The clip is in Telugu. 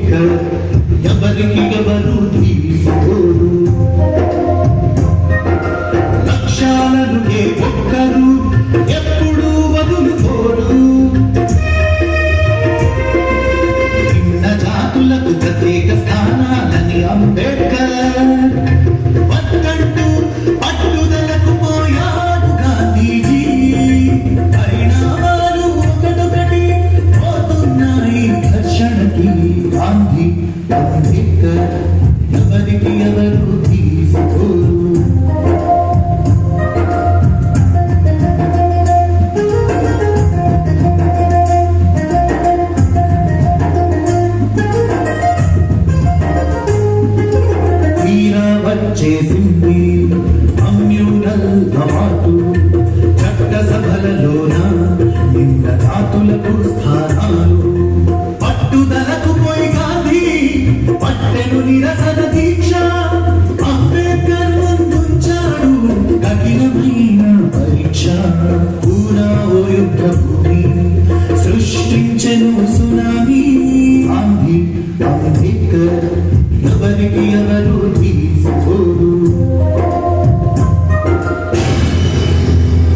అంబేద్కర్ ఎవరికి ఎవరు తీసుకోరు లక్ష్యాలను ఏ ఒక్కరు ఎప్పుడు వదులుకోరు భిన్న జాతులకు ప్రత్యేక స్థానాలని అంబేద్కర్ వద్దంటూ పట్టుదలకు పోయాడు గాంధీజీ పరిణామాలు ఒకటొకటి పోతున్నాయి ఘర్షణకి గాంధీ అంబేద్కర్ ఎవరికి ఎవరు తీసుకోరు చేసింది కమ్యూనల్ అవార్డు చట్టసభలలోన నిన్న జాతులకు స్థానాలు పట్టుదలకు పోయి గాంధీ పట్టెను నిరసన దీక్ష అంబేద్కర్ ముందుంచాడు కఠినమైన పరీక్ష పూరా ఓ యుద్ధ భూమి సృష్టించెను సునామీ గాంధీ అంబేద్కర్ ఎవరికి ఎవరు